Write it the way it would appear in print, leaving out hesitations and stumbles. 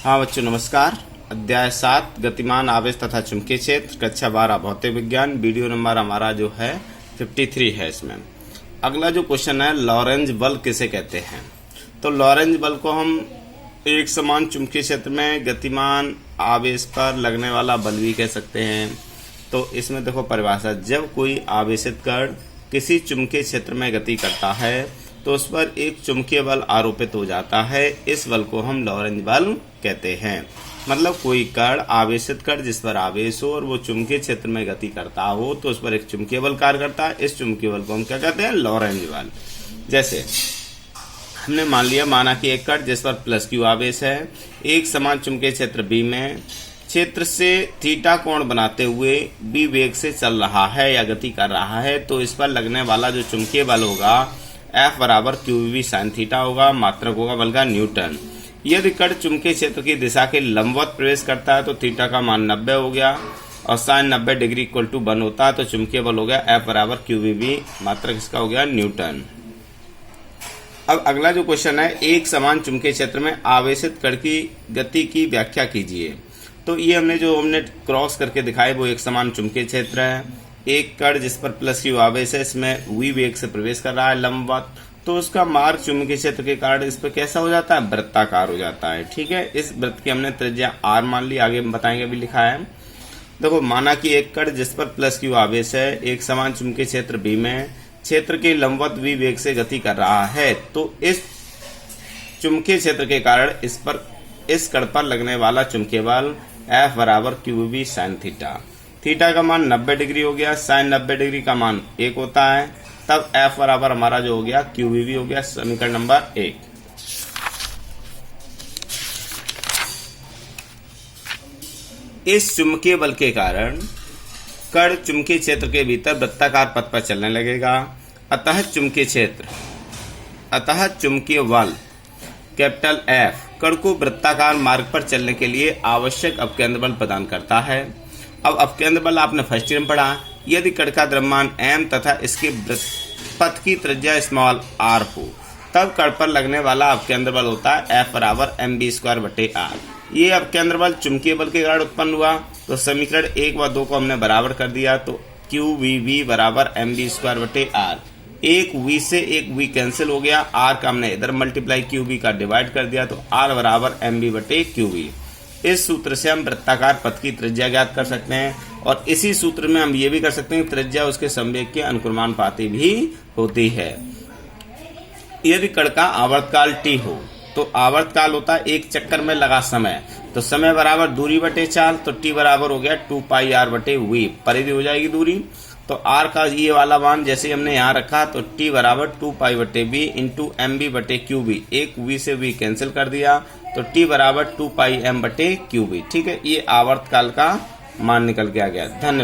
हाँ बच्चों नमस्कार। अध्याय 7 गतिमान आवेश तथा चुंबकीय क्षेत्र, कक्षा 12 भौतिक विज्ञान। वीडियो नंबर हमारा जो है 53 है। इसमें अगला जो क्वेश्चन है, लॉरेंज बल किसे कहते हैं। तो लॉरेंज बल को हम एक समान चुंबकीय क्षेत्र में गतिमान आवेश पर लगने वाला बल भी कह सकते हैं। तो इसमें देखो परिभाषा, जब कोई आवेशित कण किसी चुंबकीय क्षेत्र में गति करता है तो उस पर एक चुंबकीय बल आरोपित हो जाता है। इस बल को हम लॉरेंज बल कहते हैं। मतलब कोई कण, आवेशित कण जिस पर आवेश हो और वो चुंबकीय क्षेत्र में गति करता हो तो उस पर एक चुंबकीय बल कार्य करता है। इस चुंबकीय बल को हम क्या कहते हैं, लॉरेंज बल। जैसे हमने माना कि एक कण जिस पर प्लस क्यू आवेश है, एक समान चुंबकीय क्षेत्र बी में क्षेत्र से थीटा कोण बनाते हुए बी वेग से चल रहा है या गति कर रहा है, तो इस पर लगने वाला जो चुंबकीय बल होगा F बराबर QV sin थीटा होगा। मात्रक होगा बल का न्यूटन। यदि कण चुंबकीय क्षेत्र की दिशा के लंबवत प्रवेश करता है तो थीटा का मान 90 हो गया और sin 90 डिग्री इक्वल टू 1 होता है, तो चुंबकीय बल हो गया F बराबर QVB। मात्रक इसका हो गया न्यूटन। अब अगला जो क्वेश्चन है, एक समान चुंबकीय क्षेत्र में आवेशित कण की गति की व्याख्या कीजिए। तो ये हमने क्रॉस करके दिखाए वो एक समान चुंबकीय क्षेत्र है। एक कण जिस पर प्लस क्यू आवेश है, इसमें v वेग से प्रवेश कर रहा है लंबवत, तो उसका मार्ग चुंबकीय क्षेत्र के कारण इस पर कैसा हो जाता है, वृत्ताकार हो जाता है। ठीक है, इस वृत्त की हमने त्रिज्या r मान ली, आगे बताएंगे अभी लिखा है। देखो माना कि एक कण जिस पर प्लस क्यू आवेश है, एक समान चुंबकीय क्षेत्र b में क्षेत्र के लंबवत v वेग से गति कर रहा है, तो इस चुंबकीय क्षेत्र के कारण इस कण पर लगने वाला चुंबकीय बल F बराबर QV sin थीटा। थीटा का मान 90 डिग्री हो गया, साइन 90 डिग्री का मान 1 होता है, तब F बराबर हमारा जो हो गया QVB हो गया। समीकरण नंबर 1। इस चुंबकीय बल के कारण कण चुंबकीय क्षेत्र के भीतर वृत्ताकार पथ पर चलने लगेगा। अतः चुंबकीय बल कैपिटल F कण को वृत्ताकार मार्ग पर चलने के लिए आवश्यक अपकेंद्र बल प्रदान करता है। अब अपकेंद्र बल आपने फर्स्ट ईयर में पढ़ा। यदि कण का द्रव्यमान m तथा इसके पथ की त्रिज्या स्मॉल r हो, तब कण पर लगने वाला अपकेंद्र बल होता है F बराबर mv²/r। ये अपकेंद्र बल चुंबकीय बल के कारण उत्पन्न हुआ, तो समीकरण 1 व 2 को हमने बराबर कर दिया, तो QVB बराबर mv²/r। एक v से एक v कैंसिल हो गया, r का हमने इधर मल्टीप्लाई QV का डिवाइड कर दिया, तो r बराबर mv/QV। इस सूत्र से हम वृत्ताकार पथ की त्रिज्या ज्ञात कर सकते हैं और इसी सूत्र में हम ये भी कर सकते हैं कि त्रिज्या उसके संवेग के अनुक्रमानुपाती भी होती है। यदि कण का आवर्तकाल t हो, तो आवर्तकाल होता है एक चक्कर में लगा समय, तो समय बराबर दूरी बटे चाल, तो t बराबर हो गया 2πr/v। परिधि हो जाएगी दूरी, तो r का ये वाला मान जैसे हमने यहाँ रखा, तो t बराबर 2π/v इंटू mv/qv। एक v से v कैंसिल कर दिया, तो t बराबर 2πm/qv। ठीक है, ये आवर्तकाल का मान निकल के आ गया। धन्यवाद।